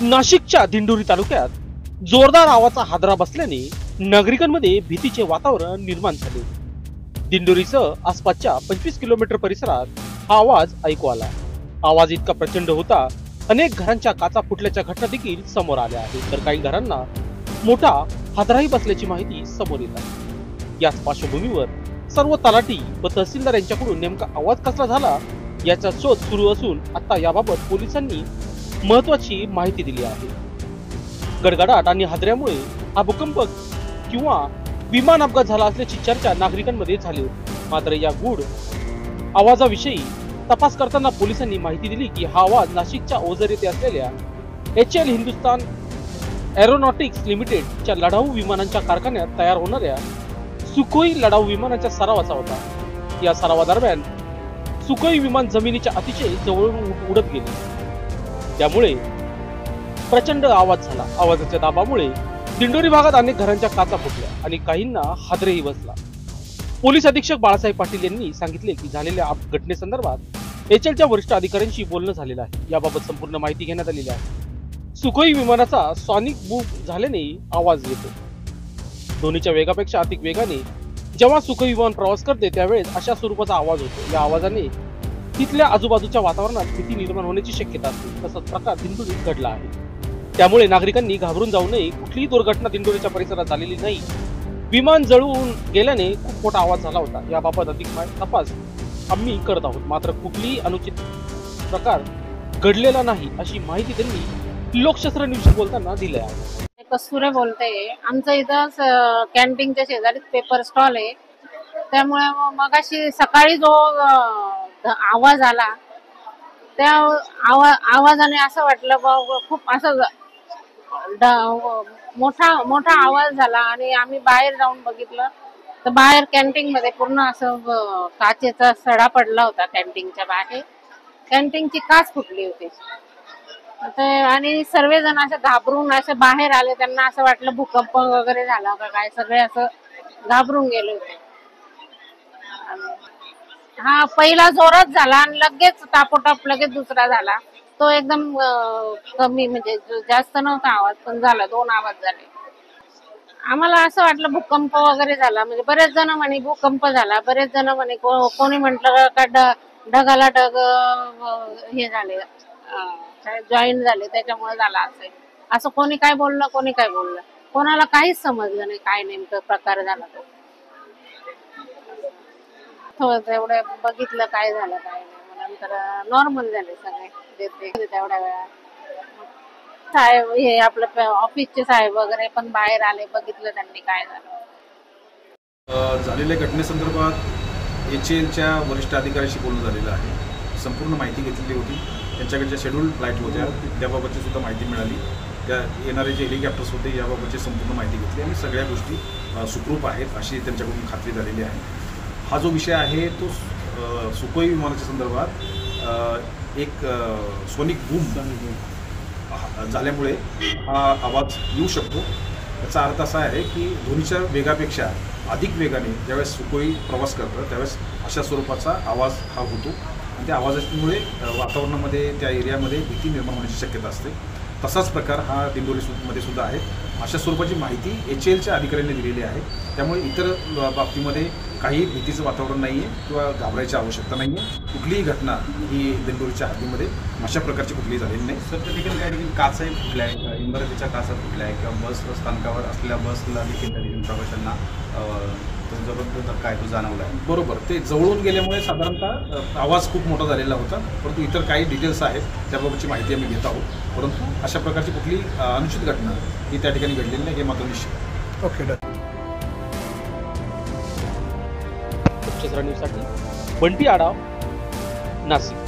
नाशिकच्या दिंडोरी तालुक्यात जोरदार आवाजाचा हादरा बसल्याने नागरिकांमध्ये भीतीचे वातावरण निर्माण झाले। दिंडोरीसह आसपासच्या 25 किलोमीटर परिसरात हा आवाज ऐकू आला। आवाज इतका प्रचंड होता, अनेक घरांच्या काचा फुटल्याच्या घटना देखील समोर आल्या आहेत, तर काही घरांना मोठा हादराही बसल्याची माहिती समोर येत आहे। याच पार्श्वभूमीवर सर्व तलाठी व तहसीलदार यांच्याकडून नेमका आवाज कसला झाला याचा शोध सुरू असून आता याबाबत पोलिसांनी महत्वाची माहिती दिली आहे। गडगडाट आणि हादऱ्यामुळे हा भूकंप किंवा विमान अपघात झाला असल्याची चर्चा नागरिकांमध्ये झाली होती। मात्र या गूढ आवाजाविषयी तपास करताना पोलिसांनी माहिती दिली की हा आवाज नाशिकच्या ओझर येथे असलेल्या HAL हिंदुस्तान एरोनॉटिक्स लिमिटेडच्या लढाऊ विमानांच्या कारखान्यात तयार होणाऱ्या सुखोई लढाऊ विमानाच्या सरावाचा होता। या सरावादरम्यान सुखोई विमान जमिनीच्या अतिशय जवळून उडत गेले, त्यामुळे प्रचंड आवाज झाला। आवाजाच्या दाबामुळे दिंडोरी भागात अनेक घरांच्या काचा फुटल्या आणि काहींना हादरेही बसला। पोलीस अधीक्षक बाळासाहेब पाटील यांनी सांगितले की झालेल्या घटनेसंदर्भात HALच्या वरिष्ठ अधिकाऱ्यांशी बोलणं झालेलं आहे। याबाबत संपूर्ण माहिती घेण्यात आलेली आहे। सुखोई विमानाचा सॉनिक बूम झाल्याने आवाज येतो। ध्वनीच्या वेगापेक्षा अधिक वेगाने जेव्हा सुखोई विमान प्रवास करते त्यावेळेस अशा स्वरूपाचा आवाज होतो। या आवाजाने तिथल्या आजूबाजूच्या वातावरणात भीती निर्माण होण्याची शक्यता असते। तसाच प्रकार दिंडोरीत घडला आहे, त्यामुळे नागरिकांनी घाबरून जाऊ नये। कुठलीही दुर्घटना दिंडोरीच्या परिसरात झालेली नाही। विमान जळून गेल्याने खूप मोठा आवाज झाला होता। याबाबत अधिक तपास आम्ही करत आहोत, मात्र कुठलीही अनुचित प्रकार घडलेला नाही अशी माहिती त्यांनी लोकशास्त्र न्यूजशी बोलताना दिली आहे। कस्तुरे बोलते। आमचं इथं कॅन्टीनच्या शेजारी पेपर स्टॉल आहे, त्यामुळे मगाशी सकाळी जो आवाज आला त्या आवाजाने असं वाटलं खूप असं मोठा आवाज झाला आणि आम्ही बाहेर जाऊन बघितलं तर बाहेर कॅन्टीन मध्ये पूर्ण असं काचेचा सडा पडला होता। कॅन्टीनच्या बाहेर कॅन्टीनची काच फुटली होती आणि सर्वजण असे घाबरून असे बाहेर आले। त्यांना असं वाटलं भूकंप वगैरे झाला का काय, सगळे असं घाबरून गेले होते। हा पहिला जोरात झाला आणि लगेच टापोटाप लगेच दुसरा झाला। तो एकदम कमी म्हणजे जास्त नव्हता आवाज, पण झाला, 2 आवाज झाले। आम्हाला असं वाटलं भूकंप वगैरे झाला, म्हणजे बरेच जण म्हणे भूकंप झाला, बरेच जण म्हणे कोणी म्हटलं का ढगाला ढग हे झाले जॉईन झाले त्याच्यामुळे झाला असेल, असं कोणी काय बोललं कोणी काय बोललं, कोणाला काहीच समजलं नाही काय नेमकं प्रकार झाला तो। तेवढं बघितलं काय झालं काय नाही, नंतर नॉर्मल झाले सगळे तेवढ्या वेळात। साहेब हे आपलं ऑफिसचे साहेब वगैरे पण बाहेर आले, बघितलं त्यांनी काय झालं। झालेल्या घटनेसंदर्भात HALच्या वरिष्ठ अधिकाऱ्यांशी बोलणं झालेलं आहे। संपूर्ण माहिती घेतलेली होती, त्यांच्याकडच्या शेड्यूल फ्लाईट होत्या त्याबाबतची सुद्धा माहिती मिळाली। त्या येणारे जे हेलिकॉप्टर्स होते याबाबतची संपूर्ण माहिती घेतली आणि सगळ्या गोष्टी सुखरूप आहेत अशी त्यांच्याकडून खात्री झालेली आहे। हा जो विषय आहे तो सुखोई विमानाच्या संदर्भात एक सोनिक बूम झाल्यामुळे हा आवाज येऊ शकतो। याचा अर्थ असा आहे की ध्वनीच्या वेगापेक्षा अधिक वेगाने ज्यावेळेस सुखोई प्रवास करतं त्यावेळेस अशा स्वरूपाचा आवाज हा होतो आणि त्या आवाजामुळे वातावरणामध्ये त्या एरियामध्ये भीती निर्माण होण्याची शक्यता असते। तसाच प्रकार हा दिंडोरीमध्ये सुद्धा आहे। अशा स्वरूपाची माहिती HALच्या अधिकाऱ्यांनी दिलेली आहे, त्यामुळे इतर बाबतीमध्ये काही भीतीचं वातावरण नाही आहे किंवा घाबरायची आवश्यकता नाही आहे। कुठलीही घटना ही दिंडोरीच्या हद्दीमध्ये अशा प्रकारची कुठलीही झालेली नाही। सर त्या ठिकाणी काही काचाही फुटल्या आहे, इमारतीच्या काचा फुटल्या आहे किंवा बस स्थानकावर असलेल्या बसला देखील त्या ठिकाणी प्रवाशांना जबरदस्त धक्का आहे तो जाणवला आहे। बरोबर, ते जवळून गेल्यामुळे साधारणतः आवाज खूप मोठा झालेला होता, परंतु इतर काही डिटेल्स आहेत त्याबाबतची माहिती आम्ही घेत आहोत, परंतु अशा प्रकारची कुठली अनुचित घटना ही त्या ठिकाणी घडलेली नाही हे मात्र निश्चित। ओके, न्यूजसाठी बंटी आडाव, नाशिक।